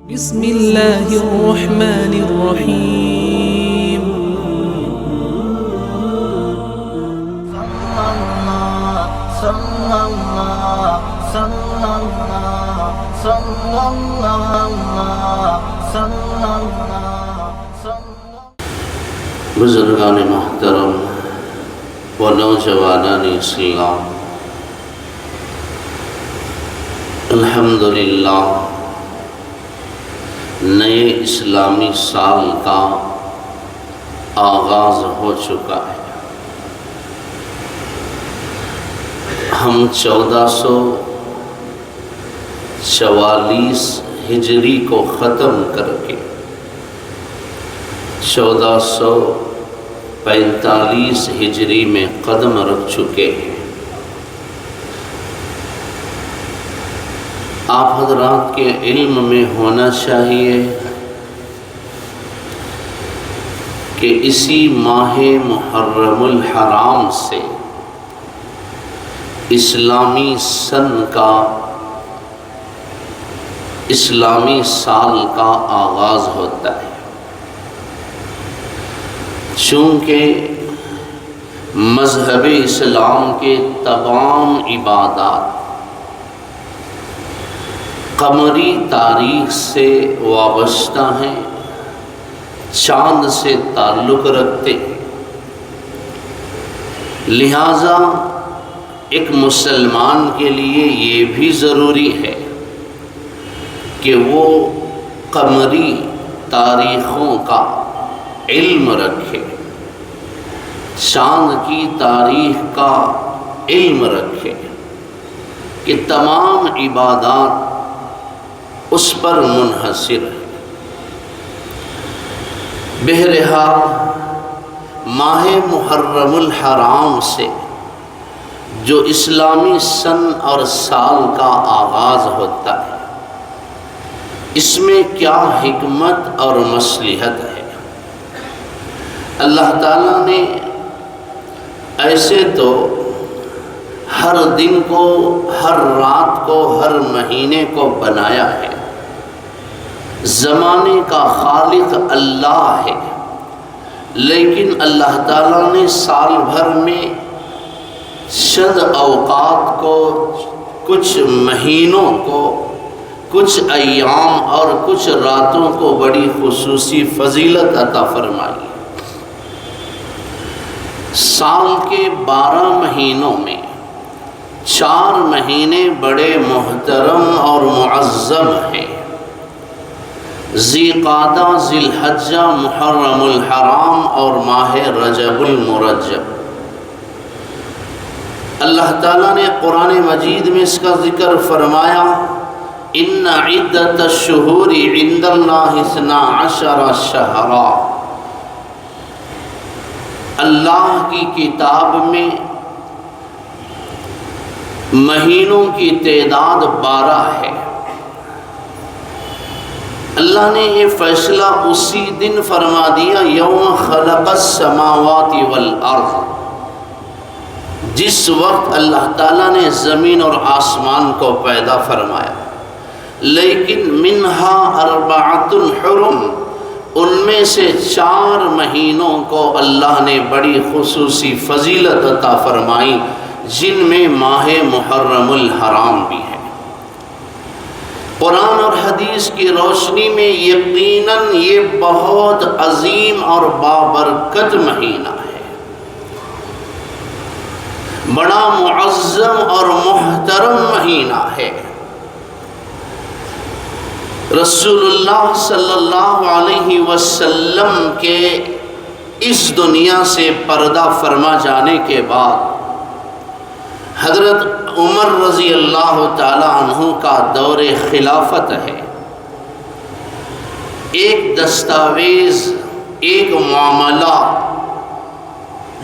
بسم الله الرحمن الرحيم بزرگان محترم و نوجوانان اسلام، الحمدللہ نئے اسلامی سال کا آغاز ہو چکا ہے۔ ہم 1444 ہجری کو ختم کر کے 1445 ہجری میں قدم رکھ چکے ہیں۔ آپ حضرات کے علم میں ہونا چاہیے کہ اسی ماہ محرم الحرام سے اسلامی سن کا، اسلامی سال کا آغاز ہوتا ہے۔ چونکہ مذہب اسلام کے تمام عبادات قمری تاریخ سے وابستہ ہیں، چاند سے تعلق رکھتے ہیں، لہذا ایک مسلمان کے لیے یہ بھی ضروری ہے کہ وہ قمری تاریخوں کا علم رکھے، چاند کی تاریخ کا علم رکھے کہ تمام عبادات اس پر منحصر ہے۔ بہرحال ماہ محرم الحرام سے جو اسلامی سن اور سال کا آغاز ہوتا ہے، اس میں کیا حکمت اور مصلحت ہے؟ اللہ تعالیٰ نے ایسے تو ہر دن کو، ہر رات کو، ہر مہینے کو بنایا ہے۔ زمانے کا خالق اللہ ہے، لیکن اللہ تعالیٰ نے سال بھر میں چند اوقات کو، کچھ مہینوں کو، کچھ ایام اور کچھ راتوں کو بڑی خصوصی فضیلت عطا فرمائی۔ سال کے 12 مہینوں میں 4 مہینے بڑے محترم اور معظم ہیں: ذی قعدہ، ذی الحجہ، محرم الحرام اور ماہ رجب المرجب۔ اللہ تعالیٰ نے قرآن مجید میں اس کا ذکر فرمایا: ان عدۃ الشہور عند اللہ 12 شہرا۔ اللہ کی کتاب میں مہینوں کی تعداد 12 ہے۔ اللہ نے یہ فیصلہ اسی دن فرما دیا یوم خلق السماوات والارض، جس وقت اللہ تعالیٰ نے زمین اور آسمان کو پیدا فرمایا۔ لیکن منہا 4 حرم، ان میں سے 4 مہینوں کو اللہ نے بڑی خصوصی فضیلت عطا فرمائی، جن میں ماہ محرم الحرام بھی ہے۔ قرآن اور حدیث کی روشنی میں یقیناً یہ بہت عظیم اور بابرکت مہینہ ہے، بڑا معظم اور محترم مہینہ ہے۔ رسول اللہ صلی اللہ علیہ وسلم کے اس دنیا سے پردہ فرما جانے کے بعد حضرت عمر رضی اللہ تعالی عنہ کا دور خلافت ہے۔ ایک دستاویز، ایک معاملہ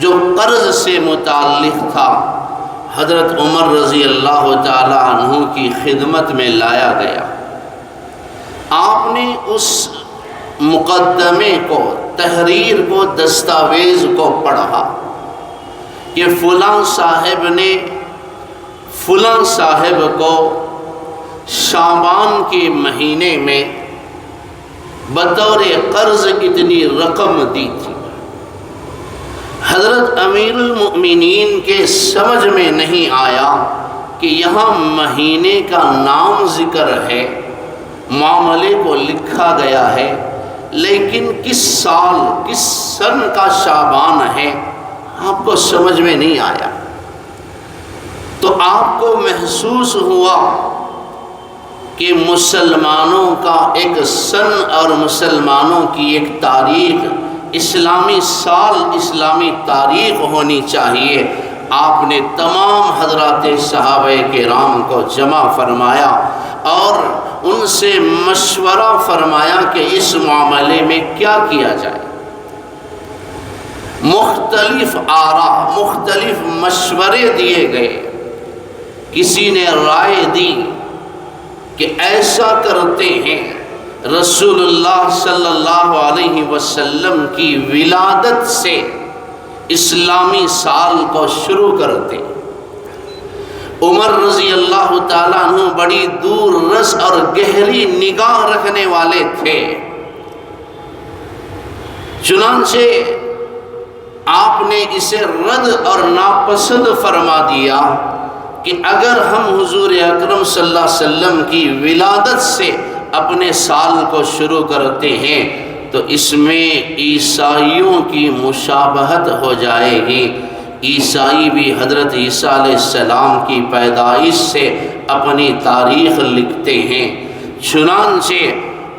جو قرض سے متعلق تھا، حضرت عمر رضی اللہ تعالی عنہ کی خدمت میں لایا گیا۔ آپ نے اس مقدمے کو، تحریر کو، دستاویز کو پڑھا کہ فلاں صاحب نے فلاں صاحب کو شعبان کے مہینے میں بطور قرض اتنی رقم دی تھی۔ حضرت امیر المؤمنین کے سمجھ میں نہیں آیا کہ یہاں مہینے کا نام ذکر ہے، معاملے کو لکھا گیا ہے، لیکن کس سال کس سن کا شعبان ہے آپ کو سمجھ میں نہیں آیا۔ تو آپ کو محسوس ہوا کہ مسلمانوں کا ایک سن اور مسلمانوں کی ایک تاریخ، اسلامی سال، اسلامی تاریخ ہونی چاہیے۔ آپ نے تمام حضرات صحابہ کرام کو جمع فرمایا اور ان سے مشورہ فرمایا کہ اس معاملے میں کیا کیا جائے۔ مختلف آراء، مختلف مشورے دیے گئے۔ کسی نے رائے دی کہ ایسا کرتے ہیں، رسول اللہ صلی اللہ علیہ وسلم کی ولادت سے اسلامی سال کو شروع کرتے۔ عمر رضی اللہ تعالیٰ عنہ بڑی دور رس اور گہری نگاہ رکھنے والے تھے، چنانچہ آپ نے اسے رد اور ناپسند فرما دیا کہ اگر ہم حضور اکرم صلی اللہ علیہ وسلم کی ولادت سے اپنے سال کو شروع کرتے ہیں تو اس میں عیسائیوں کی مشابہت ہو جائے گی۔ عیسائی بھی حضرت عیسیٰ علیہ السلام کی پیدائش سے اپنی تاریخ لکھتے ہیں، چنانچہ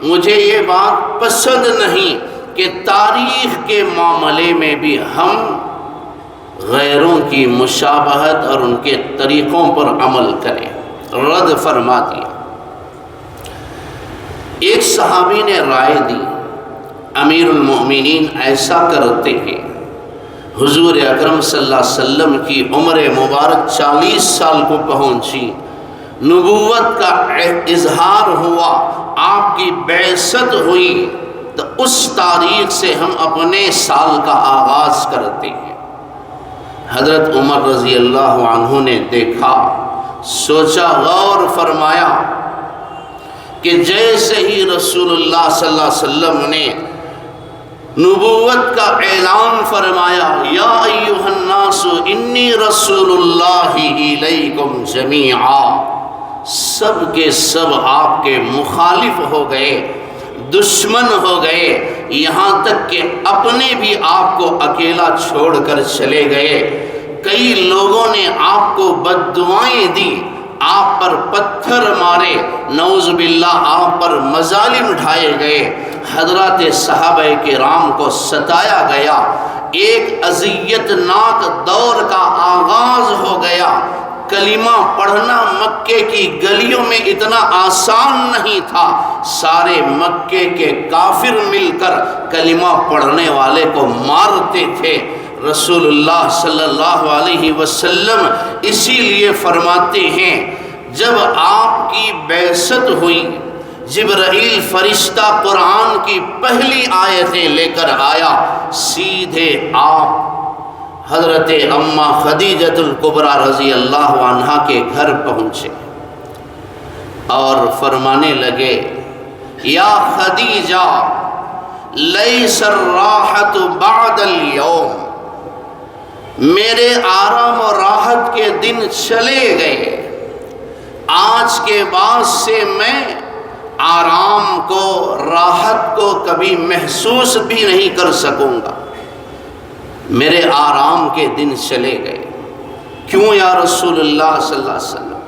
مجھے یہ بات پسند نہیں کہ تاریخ کے معاملے میں بھی ہم غیروں کی مشابہت اور ان کے طریقوں پر عمل کریں، رد فرما دیا۔ ایک صحابی نے رائے دی، امیر المؤمنین ایسا کرتے ہیں، حضور اکرم صلی اللہ علیہ وسلم کی عمر مبارک 40 سال کو پہنچی، نبوت کا اظہار ہوا، آپ کی بعثت ہوئی، تو اس تاریخ سے ہم اپنے سال کا آغاز کرتے ہیں۔ حضرت عمر رضی اللہ عنہ نے دیکھا، سوچا، غور فرمایا کہ جیسے ہی رسول اللہ صلی اللہ علیہ وسلم نے نبوت کا اعلان فرمایا، یا ایھا الناس انی رسول اللہ الیکم جمیعا، سب کے سب آپ کے مخالف ہو گئے، دشمن ہو گئے، یہاں تک کہ اپنے بھی آپ کو اکیلا چھوڑ کر چلے گئے۔ کئی لوگوں نے آپ کو بد دعائیں دی، آپ پر پتھر مارے، نعوذ باللہ آپ پر مظالم ڈھائے گئے، حضرات صحابہ کرام کو ستایا گیا، ایک اذیت ناک دور کا آغاز ہو گیا۔ کلمہ پڑھنا مکے کی گلیوں میں اتنا آسان نہیں تھا، سارے مکے کے کافر مل کر کلمہ پڑھنے والے کو مارتے تھے۔ رسول اللہ صلی اللہ علیہ وسلم اسی لیے فرماتے ہیں، جب آپ کی بعثت ہوئی، جبرائیل فرشتہ قرآن کی پہلی آیتیں لے کر آیا، سیدھے آپ حضرت اماں خدیجۃ الکبریٰ رضی اللہ عنہا کے گھر پہنچے اور فرمانے لگے، یا خدیجہ لیس الراحت بعد اليوم، میرے آرام و راحت کے دن چلے گئے، آج کے بعد سے میں آرام کو، راحت کو کبھی محسوس بھی نہیں کر سکوں گا، میرے آرام کے دن چلے گئے۔ کیوں یا رسول اللہ صلی اللہ علیہ وسلم؟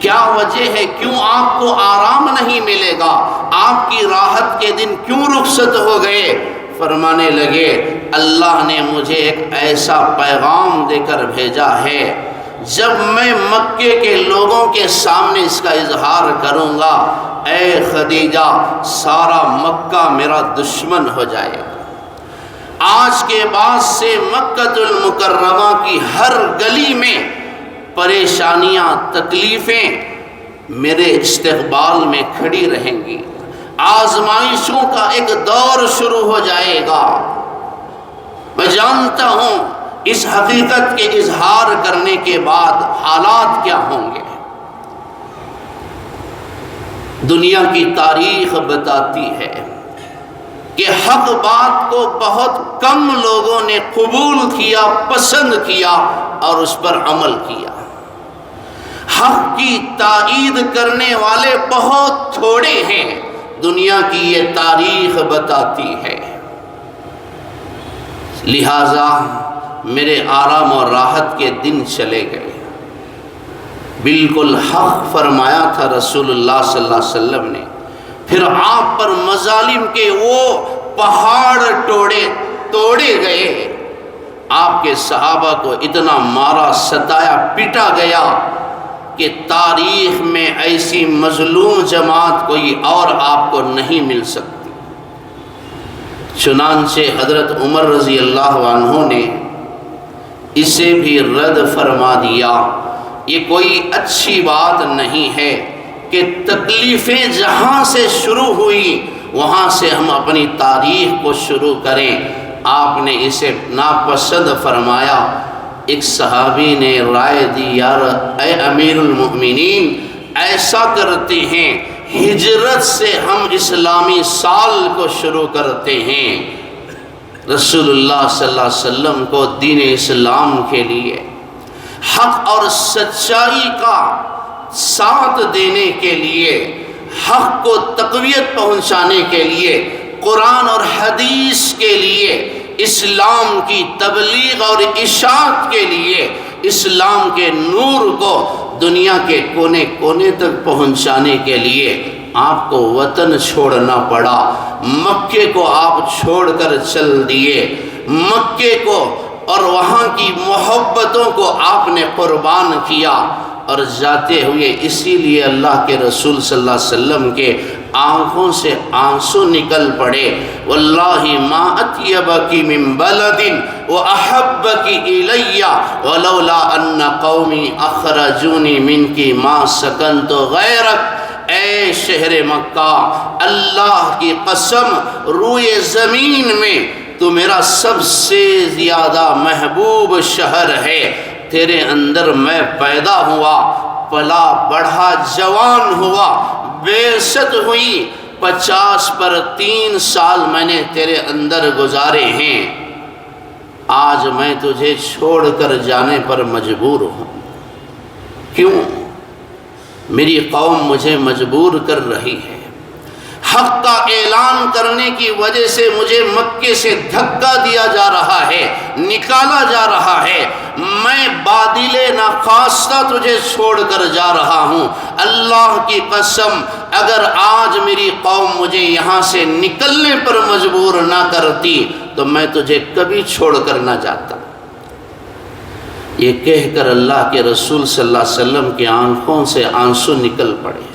کیا وجہ ہے، کیوں آپ کو آرام نہیں ملے گا، آپ کی راحت کے دن کیوں رخصت ہو گئے؟ فرمانے لگے، اللہ نے مجھے ایک ایسا پیغام دے کر بھیجا ہے، جب میں مکے کے لوگوں کے سامنے اس کا اظہار کروں گا، اے خدیجہ سارا مکہ میرا دشمن ہو جائے گا، آج کے بعد سے مکہ المکرمہ کی ہر گلی میں پریشانیاں، تکلیفیں میرے استقبال میں کھڑی رہیں گی، آزمائشوں کا ایک دور شروع ہو جائے گا۔ میں جانتا ہوں اس حقیقت کے اظہار کرنے کے بعد حالات کیا ہوں گے۔ دنیا کی تاریخ بتاتی ہے کہ حق بات کو بہت کم لوگوں نے قبول کیا، پسند کیا اور اس پر عمل کیا۔ حق کی تائید کرنے والے بہت تھوڑے ہیں، دنیا کی یہ تاریخ بتاتی ہے۔ لہذا میرے آرام اور راحت کے دن چلے گئے۔ بالکل حق فرمایا تھا رسول اللہ صلی اللہ علیہ وسلم نے۔ پھر آپ پر مظالم کے وہ پہاڑ توڑے گئے، آپ کے صحابہ کو اتنا مارا، ستایا، پیٹا گیا کہ تاریخ میں ایسی مظلوم جماعت کوئی اور آپ کو نہیں مل سکتی۔ چنانچہ حضرت عمر رضی اللہ عنہ نے اسے بھی رد فرما دیا۔ یہ کوئی اچھی بات نہیں ہے کہ تکلیفیں جہاں سے شروع ہوئی وہاں سے ہم اپنی تاریخ کو شروع کریں۔ آپ نے اسے ناپسند فرمایا۔ ایک صحابی نے رائے دی، یار اے امیر المؤمنین، ایسا کرتے ہیں ہجرت سے ہم اسلامی سال کو شروع کرتے ہیں۔ رسول اللہ صلی اللہ علیہ وسلم کو دین اسلام کے لیے، حق اور سچائی کا ساتھ دینے کے لیے، حق کو تقویت پہنچانے کے لیے، قرآن اور حدیث کے لیے، اسلام کی تبلیغ اور اشاعت کے لیے، اسلام کے نور کو دنیا کے کونے کونے تک پہنچانے کے لیے آپ کو وطن چھوڑنا پڑا۔ مکے کو آپ چھوڑ کر چل دیے، مکے کو اور وہاں کی محبتوں کو آپ نے قربان کیا، اور جاتے ہوئے اسی لیے اللہ کے رسول صلی اللہ علیہ وسلم کے آنکھوں سے آنسو نکل پڑے۔ واللہ ما اطیبکی من بلد واحبکی الی ولولا ان قومی اخرجونی منکی ما سکنت غیرک۔ اے شہر مکہ، اللہ کی قسم، روئے زمین میں تو میرا سب سے زیادہ محبوب شہر ہے۔ تیرے اندر میں پیدا ہوا، پلا بڑھا، جوان ہوا، بعثت ہوئی، 50 پر 3 سال میں نے تیرے اندر گزارے ہیں۔ آج میں تجھے چھوڑ کر جانے پر مجبور ہوں۔ کیوں؟ میری قوم مجھے مجبور کر رہی ہے۔ حق کا اعلان کرنے کی وجہ سے مجھے مکے سے دھکا دیا جا رہا ہے، نکالا جا رہا ہے۔ میں بادل ناخواستہ تجھے چھوڑ کر جا رہا ہوں۔ اللہ کی قسم، اگر آج میری قوم مجھے یہاں سے نکلنے پر مجبور نہ کرتی تو میں تجھے کبھی چھوڑ کر نہ جاتا۔ یہ کہہ کر اللہ کے رسول صلی اللہ علیہ وسلم کی آنکھوں سے آنسو نکل پڑے۔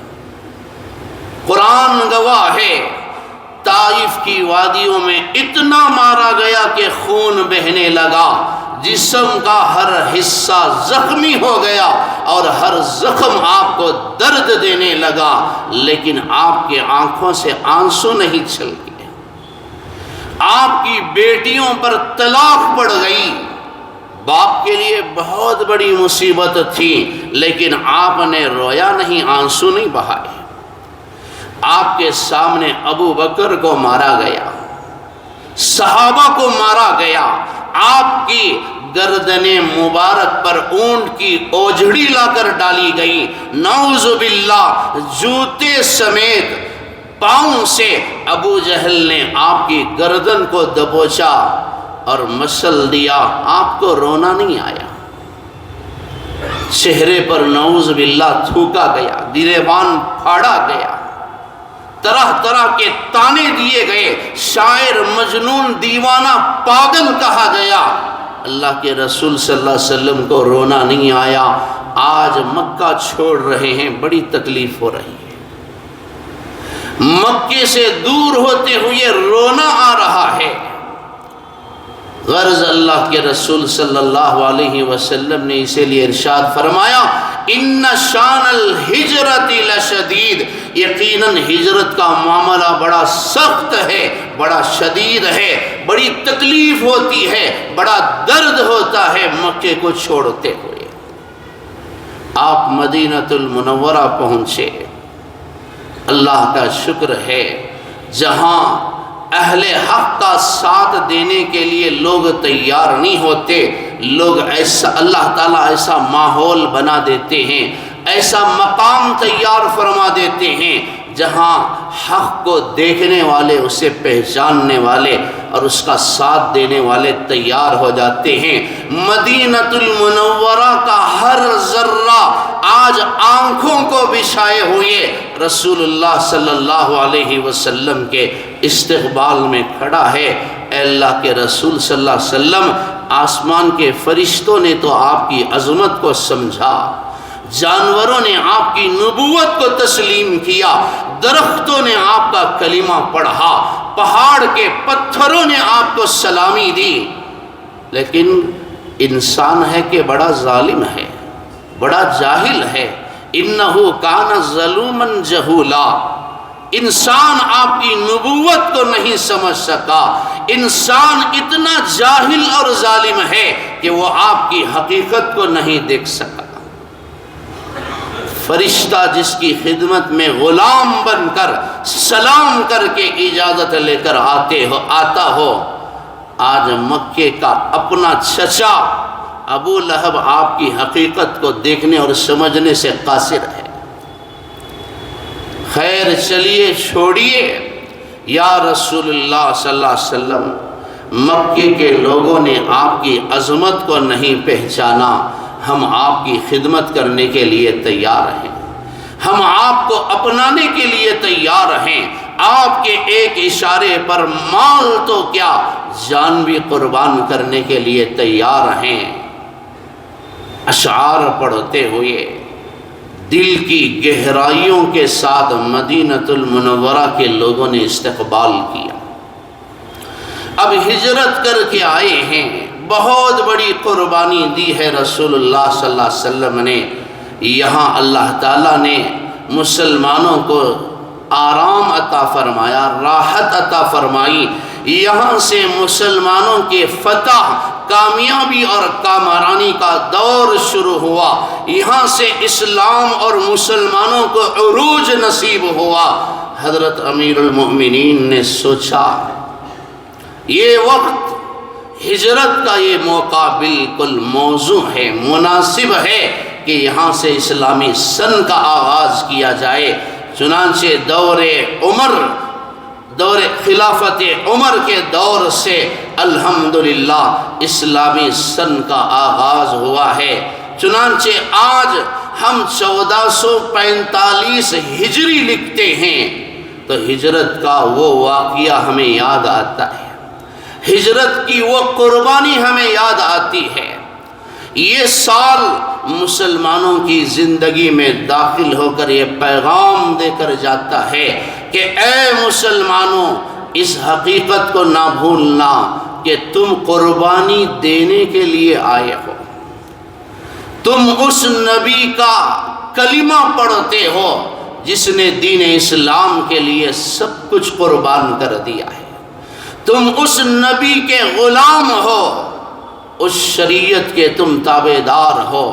قرآن گواہ ہے، طائف کی وادیوں میں اتنا مارا گیا کہ خون بہنے لگا، جسم کا ہر حصہ زخمی ہو گیا اور ہر زخم آپ کو درد دینے لگا، لیکن آپ کے آنکھوں سے آنسو نہیں چھلکے۔ آپ کی بیٹیوں پر طلاق پڑ گئی، باپ کے لیے بہت بڑی مصیبت تھی، لیکن آپ نے رویا نہیں، آنسو نہیں بہائے۔ آپ کے سامنے ابو بکر کو مارا گیا، صحابہ کو مارا گیا، آپ کی گردن مبارک پر اونٹ کی اوجھڑی لا کر ڈالی گئی، نعوذ باللہ، جوتے سمیت پاؤں سے ابو جہل نے آپ کی گردن کو دبوچا اور مشل دیا۔ آپ کو رونا نہیں آیا، چہرے پر نعوذ باللہ تھوکا گیا، گریبان پھاڑا گیا، طرح طرح کے تانے دیے گئے، شاعر، مجنون، دیوانہ، پاگل کہا گیا۔ اللہ کے رسول صلی اللہ علیہ وسلم کو رونا نہیں آیا۔ آج مکہ چھوڑ رہے ہیں، بڑی تکلیف ہو رہی ہے، مکے سے دور ہوتے ہوئے رونا آ رہا ہے۔ غرض اللہ کے رسول صلی اللہ علیہ وسلم نے اسی لیے ارشاد فرمایا، ان شان الہجرت لشدید، یقیناً ہجرت کا معاملہ بڑا سخت ہے، بڑا شدید ہے، بڑی تکلیف ہوتی ہے، بڑا درد ہوتا ہے مکے کو چھوڑتے ہوئے۔ آپ مدینہ المنورہ پہنچے، اللہ کا شکر ہے جہاں اہل حق کا ساتھ دینے کے لیے لوگ تیار نہیں ہوتے. لوگ ایسا اللہ تعالیٰ ایسا ماحول بنا دیتے ہیں، ایسا مقام تیار فرما دیتے ہیں جہاں حق کو دیکھنے والے، اسے پہچاننے والے اور اس کا ساتھ دینے والے تیار ہو جاتے ہیں. مدینۃ المنورہ کا ہر ذرہ آج آنکھوں کو بچھائے ہوئے رسول اللہ صلی اللہ علیہ وسلم کے استقبال میں کھڑا ہے. اے اللہ کے رسول صلی اللہ علیہ وسلم، آسمان کے فرشتوں نے تو آپ کی عظمت کو سمجھا، جانوروں نے آپ کی نبوت کو تسلیم کیا، درختوں نے آپ کا کلمہ پڑھا، پہاڑ کے پتھروں نے آپ کو سلامی دی، لیکن انسان ہے کہ بڑا ظالم ہے، بڑا جاہل ہے. انہو کان ظلوما جہولا. انسان آپ کی نبوت کو نہیں سمجھ سکا. انسان اتنا جاہل اور ظالم ہے کہ وہ آپ کی حقیقت کو نہیں دیکھ سکا. فرشتہ جس کی خدمت میں غلام بن کر سلام کر کے اجازت لے کر آتا ہو، آج مکے کا اپنا چچا ابو لہب آپ کی حقیقت کو دیکھنے اور سمجھنے سے قاصر ہے. خیر چلیے چھوڑیے. یا رسول اللہ صلی اللہ علیہ وسلم، مکے کے لوگوں نے آپ کی عظمت کو نہیں پہچانا. ہم آپ کی خدمت کرنے کے لیے تیار ہیں، ہم آپ کو اپنانے کے لیے تیار ہیں. آپ کے ایک اشارے پر مال تو کیا، جان بھی قربان کرنے کے لیے تیار ہیں. اشعار پڑھتے ہوئے دل کی گہرائیوں کے ساتھ مدینۃ المنورہ کے لوگوں نے استقبال کیا. اب ہجرت کر کے آئے ہیں، بہت بڑی قربانی دی ہے رسول اللہ صلی اللہ علیہ وسلم نے. یہاں اللہ تعالیٰ نے مسلمانوں کو آرام عطا فرمایا، راحت عطا فرمائی. یہاں سے مسلمانوں کے فتح، کامیابی اور کامرانی کا دور شروع ہوا. یہاں سے اسلام اور مسلمانوں کو عروج نصیب ہوا. حضرت امیر المؤمنین نے سوچا یہ وقت، ہجرت کا یہ موقع بالکل موزوں ہے، مناسب ہے کہ یہاں سے اسلامی سن کا آغاز کیا جائے. چنانچہ دور خلافت عمر کے دور سے الحمدللہ اسلامی سن کا آغاز ہوا ہے. چنانچہ آج ہم 1445 ہجری لکھتے ہیں تو ہجرت کا وہ واقعہ ہمیں یاد آتا ہے، ہجرت کی وہ قربانی ہمیں یاد آتی ہے. یہ سال مسلمانوں کی زندگی میں داخل ہو کر یہ پیغام دے کر جاتا ہے کہ اے مسلمانوں، اس حقیقت کو نہ بھولنا کہ تم قربانی دینے کے لیے آئے ہو. تم اس نبی کا کلمہ پڑھتے ہو جس نے دین اسلام کے لیے سب کچھ قربان کر دیا ہے. تم اس نبی کے غلام ہو، اس شریعت کے تم تابع دار ہو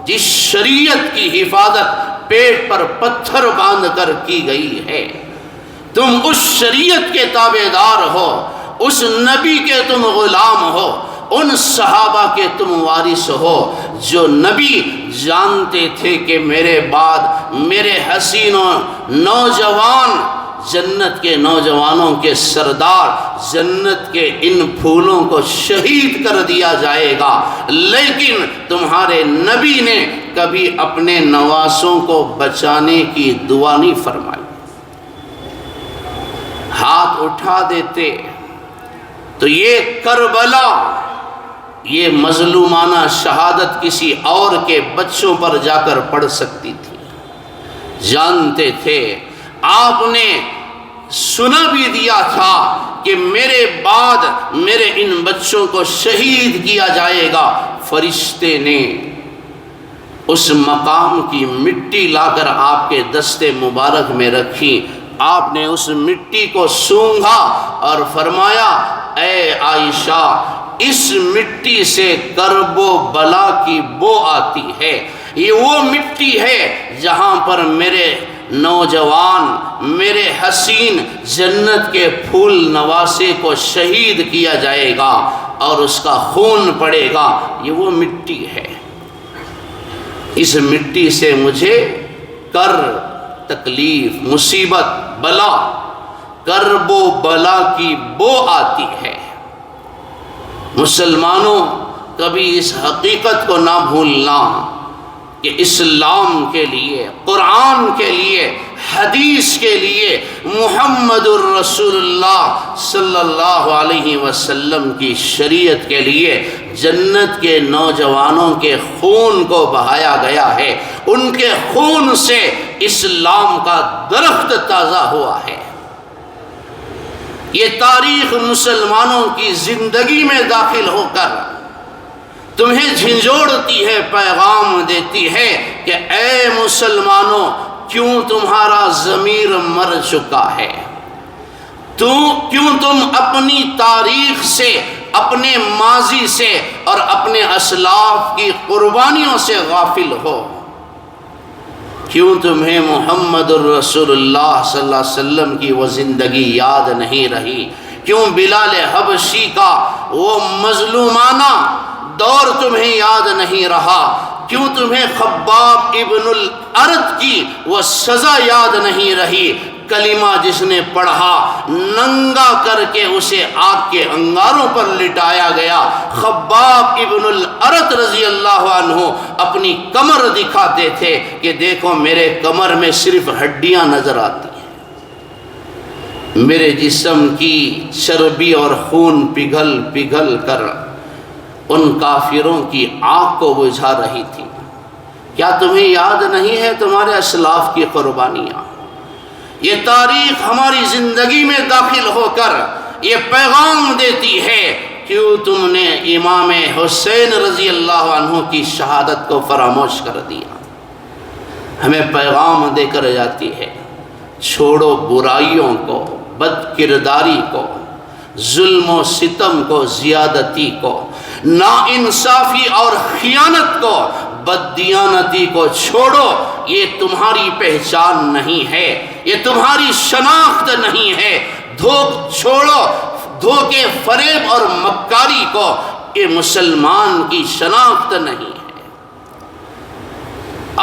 جس شریعت کی حفاظت پیٹ پر پتھر باندھ کر کی گئی ہے. تم اس شریعت کے تابع دار ہو، اس نبی کے تم غلام ہو، ان صحابہ کے تم وارث ہو جو نبی جانتے تھے کہ میرے بعد میرے حسینوں نوجوان، جنت کے نوجوانوں کے سردار، جنت کے ان پھولوں کو شہید کر دیا جائے گا، لیکن تمہارے نبی نے کبھی اپنے نواسوں کو بچانے کی دعا نہیں فرمائی. ہاتھ اٹھا دیتے تو یہ کربلا، یہ مظلومانہ شہادت کسی اور کے بچوں پر جا کر پڑ سکتی تھی. جانتے تھے، آپ نے سنا بھی دیا تھا کہ میرے بعد میرے ان بچوں کو شہید کیا جائے گا. فرشتے نے اس مقام کی مٹی لا کر آپ کے دستے مبارک میں رکھی. آپ نے اس مٹی کو سونگھا اور فرمایا اے عائشہ، اس مٹی سے کرب و بلا کی بو آتی ہے. یہ وہ مٹی ہے جہاں پر میرے نوجوان میرے حسین جنت کے پھول نواسے کو شہید کیا جائے گا اور اس کا خون پڑے گا، یہ وہ مٹی ہے۔ اس مٹی سے مجھے تکلیف، مصیبت، بلا، کرب و بلا کی بو آتی ہے۔ مسلمانوں، کبھی اس حقیقت کو نہ بھولنا کہ اسلام کے لیے، قرآن کے لیے، حدیث کے لیے، محمد الرسول اللہ صلی اللہ علیہ وسلم کی شریعت کے لیے جنت کے نوجوانوں کے خون کو بہایا گیا ہے۔ ان کے خون سے اسلام کا درخت تازہ ہوا ہے۔ یہ تاریخ مسلمانوں کی زندگی میں داخل ہو کر تمہیں جھنجھوڑتی ہے، پیغام دیتی ہے کہ اے مسلمانوں، کیوں تمہارا ضمیر مر چکا ہے؟ کیوں تم اپنی تاریخ سے، اپنے ماضی سے اور اپنے اسلاف کی قربانیوں سے غافل ہو؟ کیوں تمہیں محمد الرسول اللہ صلی اللہ علیہ وسلم کی وہ زندگی یاد نہیں رہی؟ کیوں بلال حبشی کا وہ مظلومانہ دور تمہیں یاد نہیں رہا؟ کیوں تمہیں خباب ابن الارت کی وہ سزا یاد نہیں رہی؟ کلمہ جس نے پڑھا، ننگا کر کے اسے آگ کے انگاروں پر لٹایا گیا۔ خباب ابن الارت رضی اللہ عنہ اپنی کمر دکھاتے تھے کہ دیکھو میرے کمر میں صرف ہڈیاں نظر آتی ہیں، میرے جسم کی چربی اور خون پگھل پگھل کر ان کافروں کی آگ کو بجھا رہی تھی۔ کیا تمہیں یاد نہیں ہے تمہارے اسلاف کی قربانیاں؟ یہ تاریخ ہماری زندگی میں داخل ہو کر یہ پیغام دیتی ہے، کیوں تم نے امام حسین رضی اللہ عنہ کی شہادت کو فراموش کر دیا؟ ہمیں پیغام دے کر جاتی ہے، چھوڑو برائیوں کو، بد کرداری کو، ظلم و ستم کو، زیادتی کو، ناانصافی اور خیانت کو، بددیانتی کو چھوڑو۔ یہ تمہاری پہچان نہیں ہے، یہ تمہاری شناخت نہیں ہے۔ چھوڑو دھوکے، فریب اور مکاری کو، یہ مسلمان کی شناخت نہیں ہے۔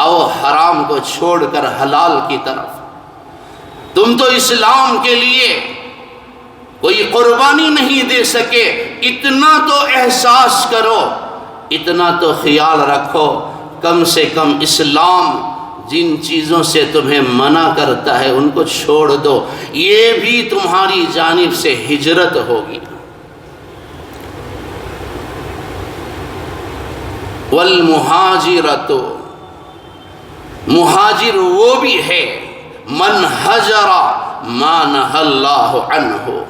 آؤ حرام کو چھوڑ کر حلال کی طرف۔ تم تو اسلام کے لیے کوئی قربانی نہیں دے سکے، اتنا تو احساس کرو، اتنا تو خیال رکھو، کم سے کم اسلام جن چیزوں سے تمہیں منع کرتا ہے ان کو چھوڑ دو، یہ بھی تمہاری جانب سے ہجرت ہوگی۔ والمہاجرۃ، مہاجر وہ بھی ہے من ہجر ما نہی اللہ عنہ،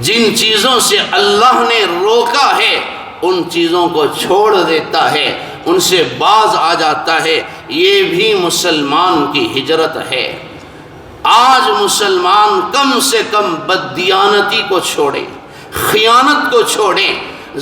جن چیزوں سے اللہ نے روکا ہے ان چیزوں کو چھوڑ دیتا ہے، ان سے باز آ جاتا ہے، یہ بھی مسلمان کی ہجرت ہے۔ آج مسلمان کم سے کم بددیانتی کو چھوڑیں، خیانت کو چھوڑیں،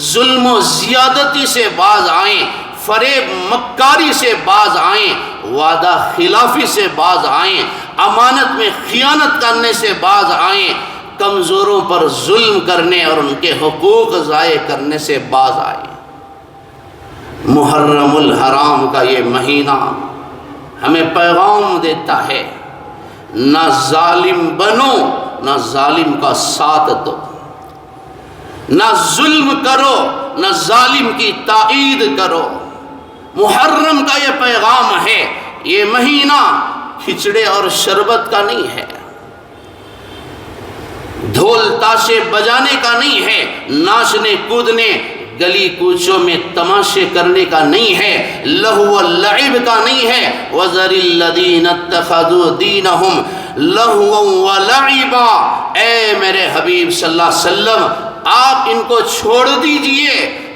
ظلم و زیادتی سے باز آئیں، فریب مکاری سے باز آئیں، وعدہ خلافی سے باز آئیں، امانت میں خیانت کرنے سے باز آئیں، کمزوروں پر ظلم کرنے اور ان کے حقوق ضائع کرنے سے باز آئیں۔ محرم الحرام کا یہ مہینہ ہمیں پیغام دیتا ہے، نہ ظالم بنو، نہ ظالم کا ساتھ دو، نہ ظلم کرو، نہ ظالم کی تائید کرو۔ محرم کا یہ پیغام ہے، یہ مہینہ کھچڑے اور شربت کا نہیں ہے، ڈھول تاشے بجانے کا نہیں ہے، ناچنے کودنے گلی کوچوں میں تماشے کرنے کا نہیں ہے، لہو و لعب کا نہیں ہے۔ وَذَرِ الَّذِينَ اتَّخَذُوا دِينَهُمْ لَهْوًا وَلَعِبًا، اے میرے حبیب صلی اللہ علیہ وسلم آپ ان کو چھوڑ دیجئے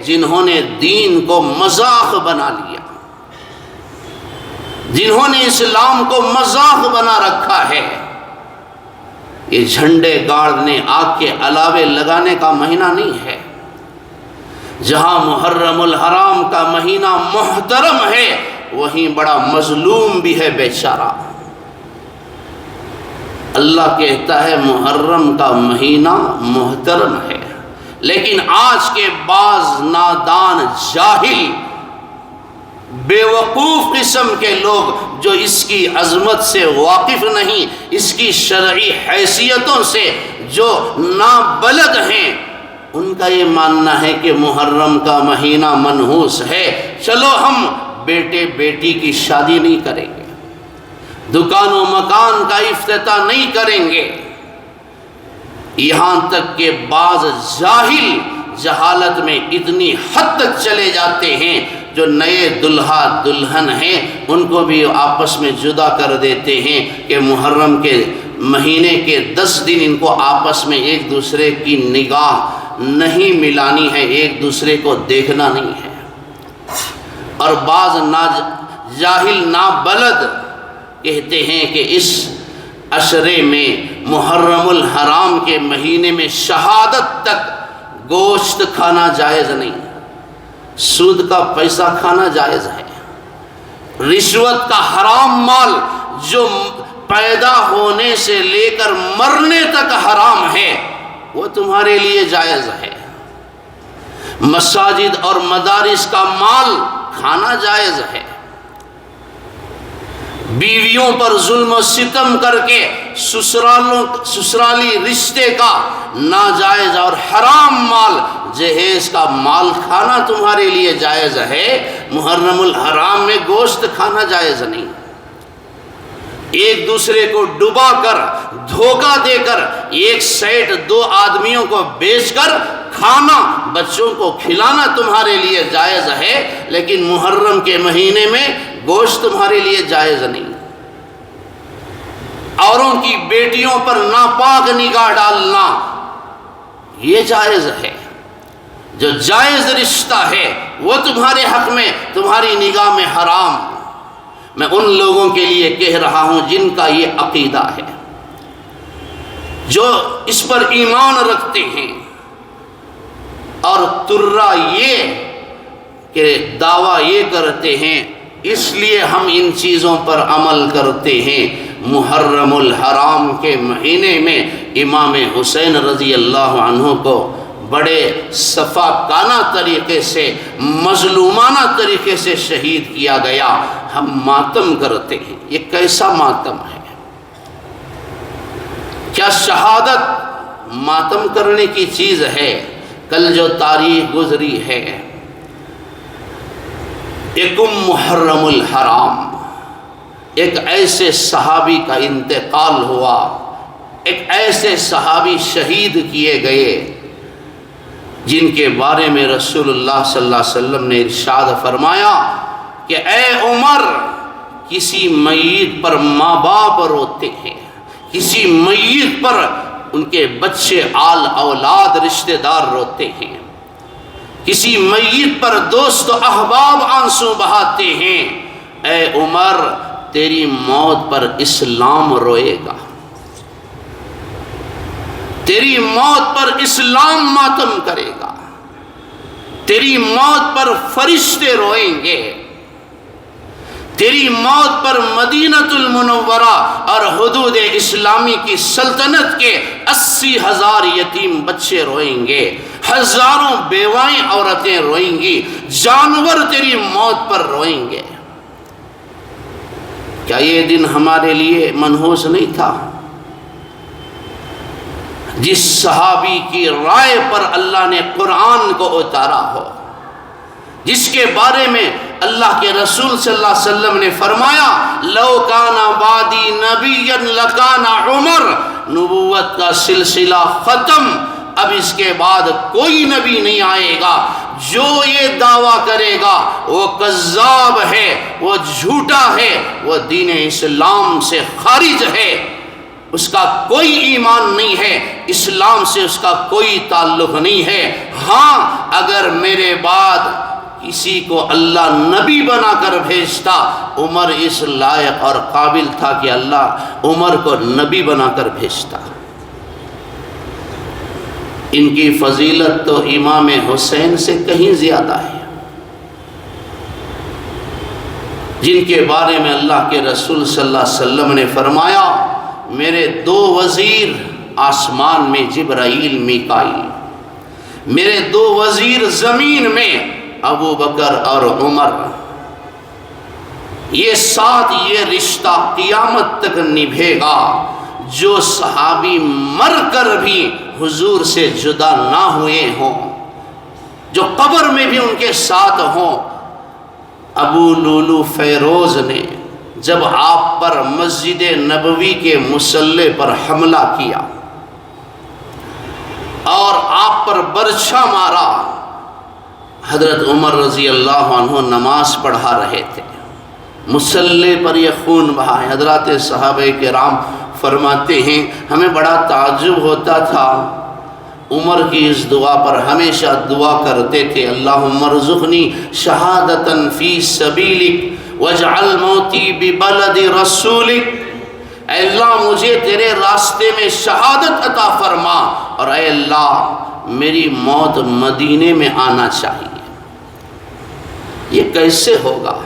جنہوں نے دین کو مذاق بنا لیا، جنہوں نے اسلام کو مذاق بنا رکھا ہے۔ یہ جھنڈے گاڑنے، آگ کے علاوے لگانے کا مہینہ نہیں ہے۔ جہاں محرم الحرام کا مہینہ محترم ہے، وہیں بڑا مظلوم بھی ہے بیچارہ۔ اللہ کہتا ہے محرم کا مہینہ محترم ہے، لیکن آج کے بعض نادان جاہل بے وقوف قسم کے لوگ جو اس کی عظمت سے واقف نہیں، اس کی شرعی حیثیتوں سے جو نابلد ہیں، ان کا یہ ماننا ہے کہ محرم کا مہینہ منحوس ہے، چلو ہم بیٹے بیٹی کی شادی نہیں کریں گے، دکان و مکان کا افتتاح نہیں کریں گے۔ یہاں تک کہ بعض جاہل جہالت میں اتنی حد تک چلے جاتے ہیں جو نئے دلہا دلہن ہیں ان کو بھی آپس میں جدا کر دیتے ہیں کہ محرم کے مہینے کے 10 دن ان کو آپس میں ایک دوسرے کی نگاہ نہیں ملانی ہے، ایک دوسرے کو دیکھنا نہیں ہے۔ اور بعض جاہل نابلد کہتے ہیں کہ اس عشرے میں محرم الحرام کے مہینے میں شہادت تک گوشت کھانا جائز نہیں، سود کا پیسہ کھانا جائز ہے، رشوت کا حرام مال جو پیدا ہونے سے لے کر مرنے تک حرام ہے وہ تمہارے لیے جائز ہے، مساجد اور مدارس کا مال کھانا جائز ہے، بیویوں پر ظلم و ستم کر کے سسرالی رشتے کا ناجائز اور حرام مال جہیز کا مال کھانا تمہارے لیے جائز ہے، محرم الحرام میں گوشت کھانا جائز نہیں۔ ایک دوسرے کو ڈبا کر دھوکہ دے کر ایک سیٹ 2 آدمیوں کو بیچ کر کھانا بچوں کو کھلانا تمہارے لیے جائز ہے، لیکن محرم کے مہینے میں گوشت تمہارے لیے جائز نہیں۔ اوروں کی بیٹیوں پر ناپاک نگاہ ڈالنا یہ جائز ہے، جو جائز رشتہ ہے وہ تمہارے حق میں تمہاری نگاہ میں حرام۔ میں ان لوگوں کے لیے کہہ رہا ہوں جن کا یہ عقیدہ ہے، جو اس پر ایمان رکھتے ہیں اور ترا یہ کہ دعویٰ یہ کرتے ہیں اس لیے ہم ان چیزوں پر عمل کرتے ہیں۔ محرم الحرام کے مہینے میں امام حسین رضی اللہ عنہ کو بڑے صفاقانہ طریقے سے، مظلومانہ طریقے سے شہید کیا گیا، ہم ماتم کرتے ہیں۔ یہ کیسا ماتم ہے؟ کیا شہادت ماتم کرنے کی چیز ہے؟ کل جو تاریخ گزری ہے، یکم محرم الحرام، ایک ایسے صحابی کا انتقال ہوا، ایک ایسے صحابی شہید کیے گئے جن کے بارے میں رسول اللہ صلی اللہ علیہ وسلم نے ارشاد فرمایا کہ اے عمر، کسی میت پر ماں باپ روتے ہیں، کسی میت پر ان کے بچے آل اولاد رشتہ دار روتے ہیں، کسی میت پر دوست و احباب آنسو بہاتے ہیں، اے عمر تیری موت پر اسلام روئے گا، تیری موت پر اسلام ماتم کرے گا، تیری موت پر فرشتے روئیں گے، تیری موت پر مدینہ المنورہ اور حدود اسلامی کی سلطنت کے 80,000 یتیم بچے روئیں گے، ہزاروں بیوائیں عورتیں روئیں گی، جانور تیری موت پر روئیں گے۔ کیا یہ دن ہمارے لیے منحوس نہیں تھا؟ جس صحابی کی رائے پر اللہ نے قرآن کو اتارا ہو، جس کے بارے میں اللہ کے رسول صلی اللہ علیہ وسلم نے فرمایا لو کان بعدی نبی لکان عمر، نبوت کا سلسلہ ختم، اب اس کے بعد کوئی نبی نہیں آئے گا، جو یہ دعویٰ کرے گا وہ کذاب ہے، وہ جھوٹا ہے، وہ دین اسلام سے خارج ہے، اس کا کوئی ایمان نہیں ہے، اسلام سے اس کا کوئی تعلق نہیں ہے۔ ہاں اگر میرے بعد کسی کو اللہ نبی بنا کر بھیجتا، عمر اس لائق اور قابل تھا کہ اللہ عمر کو نبی بنا کر بھیجتا۔ ان کی فضیلت تو امام حسین سے کہیں زیادہ ہے، جن کے بارے میں اللہ کے رسول صلی اللہ علیہ وسلم نے فرمایا میرے دو وزیر آسمان میں جبرائیل میکائیل، میرے دو وزیر زمین میں ابو بکر اور عمر، یہ ساتھ یہ رشتہ قیامت تک نبھے گا۔ جو صحابی مر کر بھی حضور سے جدا نہ ہوئے ہوں، جو قبر میں بھی ان کے ساتھ ہوں۔ ابو لولو فیروز نے جب آپ پر مسجد نبوی کے مصلی پر حملہ کیا اور آپ پر برچھا مارا، حضرت عمر رضی اللہ عنہ نماز پڑھا رہے تھے، مصلی پر یہ خون بہا ہے۔ حضرات صحابہ کرام فرماتے ہیں ہمیں بڑا تعجب ہوتا تھا، عمر کی اس دعا پر ہمیشہ دعا کرتے تھے، اللہم ارزقنی شہادتا فی سبیلک واجعل موتی ببلد رسولک، اے اللہ مجھے تیرے راستے میں شہادت عطا فرما، اور اے اللہ میری موت مدینے میں آنا چاہیے۔ یہ کیسے ہوگا؟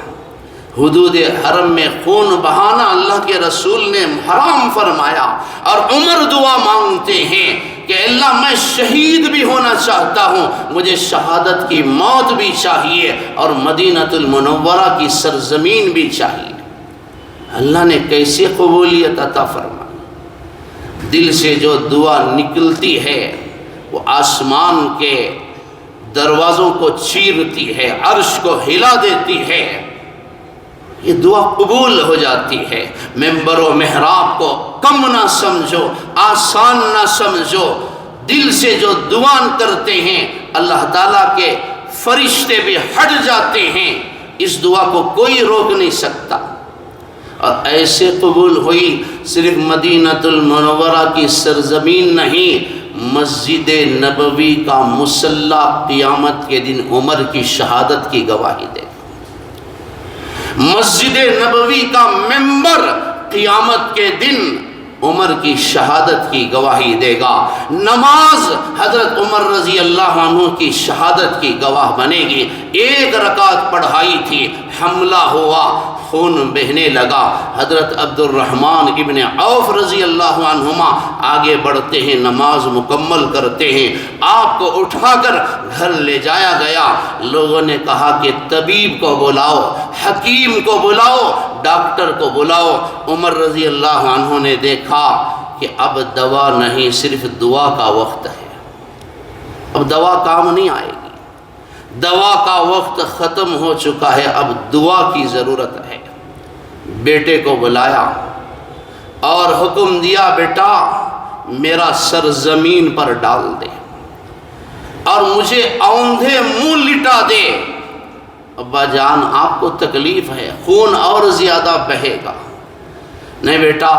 حدود حرم میں خون بہانا اللہ کے رسول نے حرام فرمایا، اور عمر دعا مانگتے ہیں کہ اللہ میں شہید بھی ہونا چاہتا ہوں، مجھے شہادت کی موت بھی چاہیے اور مدینہ المنورہ کی سرزمین بھی چاہیے۔ اللہ نے کیسے قبولیت عطا فرمائی؟ دل سے جو دعا نکلتی ہے وہ آسمان کے دروازوں کو چیرتی ہے، عرش کو ہلا دیتی ہے، یہ دعا قبول ہو جاتی ہے۔ ممبر و محراب کو کم نہ سمجھو، آسان نہ سمجھو، دل سے جو دعا کرتے ہیں اللہ تعالیٰ کے فرشتے بھی ہٹ جاتے ہیں، اس دعا کو کوئی روک نہیں سکتا۔ اور ایسے قبول ہوئی، صرف مدینہ المنورہ کی سرزمین نہیں، مسجد نبوی کا مصلی قیامت کے دن عمر کی شہادت کی گواہی دے، مسجد نبوی کا ممبر قیامت کے دن عمر کی شہادت کی گواہی دے گا، نماز حضرت عمر رضی اللہ عنہ کی شہادت کی گواہ بنے گی۔ ایک رکعت پڑھائی تھی، حملہ ہوا، خون بہنے لگا، حضرت عبد الرحمن ابن عوف رضی اللہ عنہما آگے بڑھتے ہیں، نماز مکمل کرتے ہیں، آپ کو اٹھا کر گھر لے جایا گیا۔ لوگوں نے کہا کہ طبیب کو بلاؤ، حکیم کو بلاؤ، ڈاکٹر کو بلاؤ۔ عمر رضی اللہ عنہ نے دیکھا کہ اب دوا نہیں، صرف دعا کا وقت ہے، اب دوا کام نہیں آئے گی، دوا کا وقت ختم ہو چکا ہے، اب دعا کی ضرورت ہے۔ بیٹے کو بلایا اور حکم دیا، بیٹا میرا سر زمین پر ڈال دے اور مجھے اوندھے منہ لٹا دے۔ ابا جان آپ کو تکلیف ہے، خون اور زیادہ بہے گا۔ نہیں بیٹا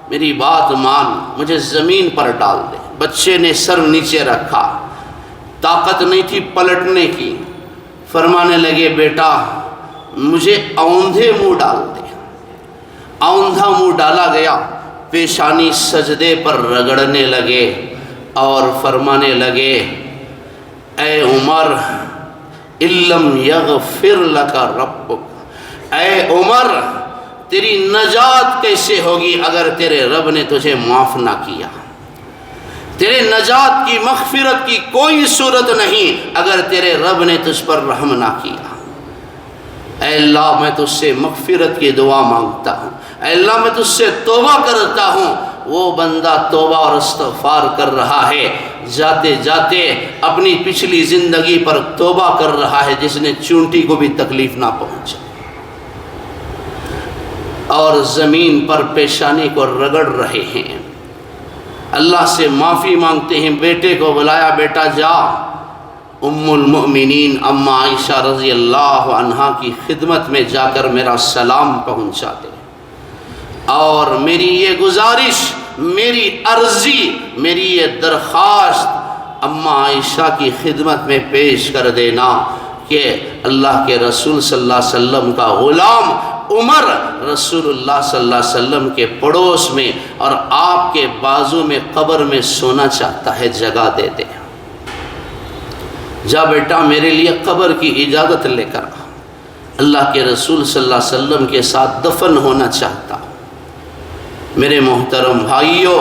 میری بات مان، مجھے زمین پر ڈال دے۔ بچے نے سر نیچے رکھا، طاقت نہیں تھی پلٹنے کی، فرمانے لگے بیٹا مجھے اوندھے منہ ڈال دے۔ اوندھا منہ ڈالا گیا، پیشانی سجدے پر رگڑنے لگے اور فرمانے لگے، اے عمر اِلَّمْ يَغْفِرْ لَكَ رَبُّكَ، اے عمر تیری نجات کیسے ہوگی اگر تیرے رب نے تجھے معاف نہ کیا؟ تیرے نجات کی مغفرت کی کوئی صورت نہیں اگر تیرے رب نے تجھ پر رحم نہ کیا۔ اے اللہ میں تجھ سے مغفرت کی دعا مانگتا ہوں، اے اللہ میں تجھ سے توبہ کرتا ہوں۔ وہ بندہ توبہ اور استغفار کر رہا ہے، جاتے جاتے اپنی پچھلی زندگی پر توبہ کر رہا ہے جس نے چونٹی کو بھی تکلیف نہ پہنچا، اور زمین پر پیشانی کو رگڑ رہے ہیں، اللہ سے معافی مانگتے ہیں۔ بیٹے کو بلایا، بیٹا جا ام المؤمنین اما عائشہ رضی اللہ عنہا کی خدمت میں جا کر میرا سلام پہنچا دے، اور میری یہ گزارش، میری عرضی، میری یہ درخواست اما عائشہ کی خدمت میں پیش کر دینا کہ اللہ کے رسول صلی اللہ علیہ وسلم کا غلام عمر رسول اللہ صلی اللہ علیہ وسلم کے پڑوس میں اور آپ کے بازو میں قبر میں سونا چاہتا ہے، جگہ دے دے۔ جا بیٹا میرے لیے قبر کی اجازت لے کر آ، اللہ کے رسول صلی اللہ علیہ وسلم کے ساتھ دفن ہونا چاہتا ہوں۔ میرے محترم بھائیوں،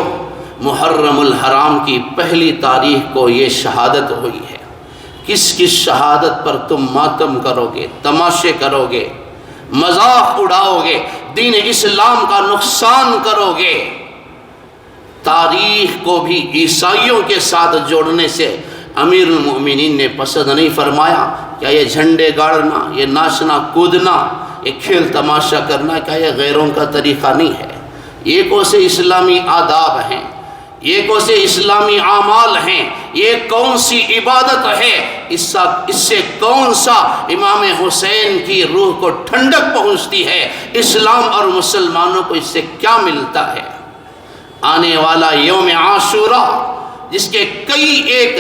محرم الحرام کی پہلی تاریخ کو یہ شہادت ہوئی ہے۔ کس کس شہادت پر تم ماتم کرو گے، تماشے کرو گے، مذاق اڑاؤ گے، دین اسلام کا نقصان کرو گے؟ تاریخ کو بھی عیسائیوں کے ساتھ جوڑنے سے امیر المؤمنین نے پسند نہیں فرمایا۔ کیا یہ جھنڈے گاڑنا، یہ ناچنا کودنا، یہ کھیل تماشا کرنا، کیا یہ غیروں کا طریقہ نہیں ہے؟ یہ کون سے اسلامی آداب ہیں؟ یہ کون سے اسلامی اعمال ہیں؟ یہ کون سی عبادت ہے؟ اس سے کون سا امام حسین کی روح کو ٹھنڈک پہنچتی ہے؟ اسلام اور مسلمانوں کو اس سے کیا ملتا ہے؟ آنے والا یوم عاشوراء، جس کے کئی ایک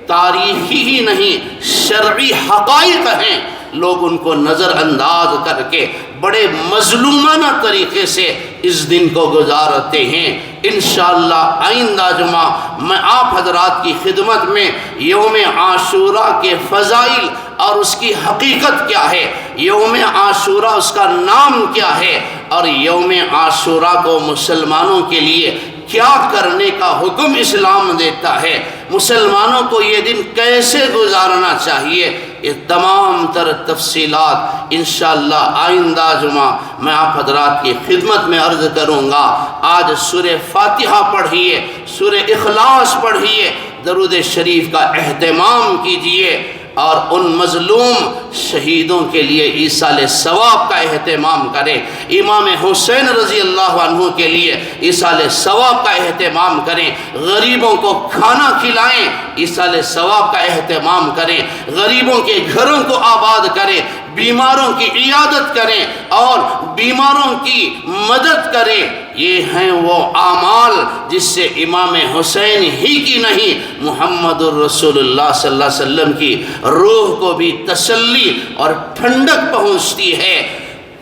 تاریخی ہی نہیں شرعی حقائق ہیں، لوگ ان کو نظر انداز کر کے بڑے مظلومانہ طریقے سے اس دن کو گزارتے ہیں۔ انشاءاللہ آئندہ جمعہ میں آپ حضرات کی خدمت میں یوم عاشوراء کے فضائل اور اس کی حقیقت کیا ہے، یوم عاشوراء اس کا نام کیا ہے، اور یوم عاشوراء کو مسلمانوں کے لیے کیا کرنے کا حکم اسلام دیتا ہے، مسلمانوں کو یہ دن کیسے گزارنا چاہیے، یہ تمام تر تفصیلات انشاءاللہ آئندہ جمعہ میں آپ حضرات کی خدمت میں عرض کروں گا۔ آج سورہ فاتحہ پڑھیے، سورہ اخلاص پڑھیے، درود شریف کا اہتمام کیجئے، اور ان مظلوم شہیدوں کے لیے ایصال ثواب کا اہتمام کریں۔ امام حسین رضی اللہ عنہ کے لیے ایصال ثواب کا اہتمام کریں، غریبوں کو کھانا کھلائیں، ایصال ثواب کا اہتمام کریں، غریبوں کے گھروں کو آباد کریں، بیماروں کی عیادت کریں اور بیماروں کی مدد کریں۔ یہ ہیں وہ اعمال جس سے امام حسین ہی کی نہیں، محمد الرسول اللہ صلی اللہ علیہ وسلم کی روح کو بھی تسلی اور ٹھنڈک پہنچتی ہے۔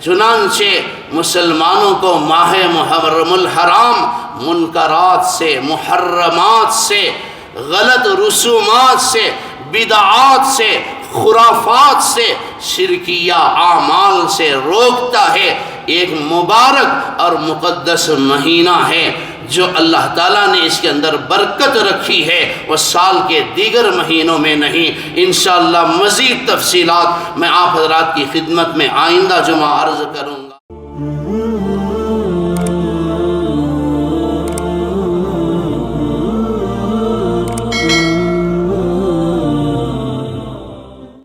چنانچہ مسلمانوں کو ماہ محرم الحرام منکرات سے، محرمات سے، غلط رسومات سے، بدعات سے، خرافات سے، شرکیہ اعمال سے روکتا ہے۔ ایک مبارک اور مقدس مہینہ ہے جو اللہ تعالیٰ نے اس کے اندر برکت رکھی ہے، وہ سال کے دیگر مہینوں میں نہیں۔ انشاءاللہ مزید تفصیلات میں آپ حضرات کی خدمت میں آئندہ جمعہ عرض کروں گا۔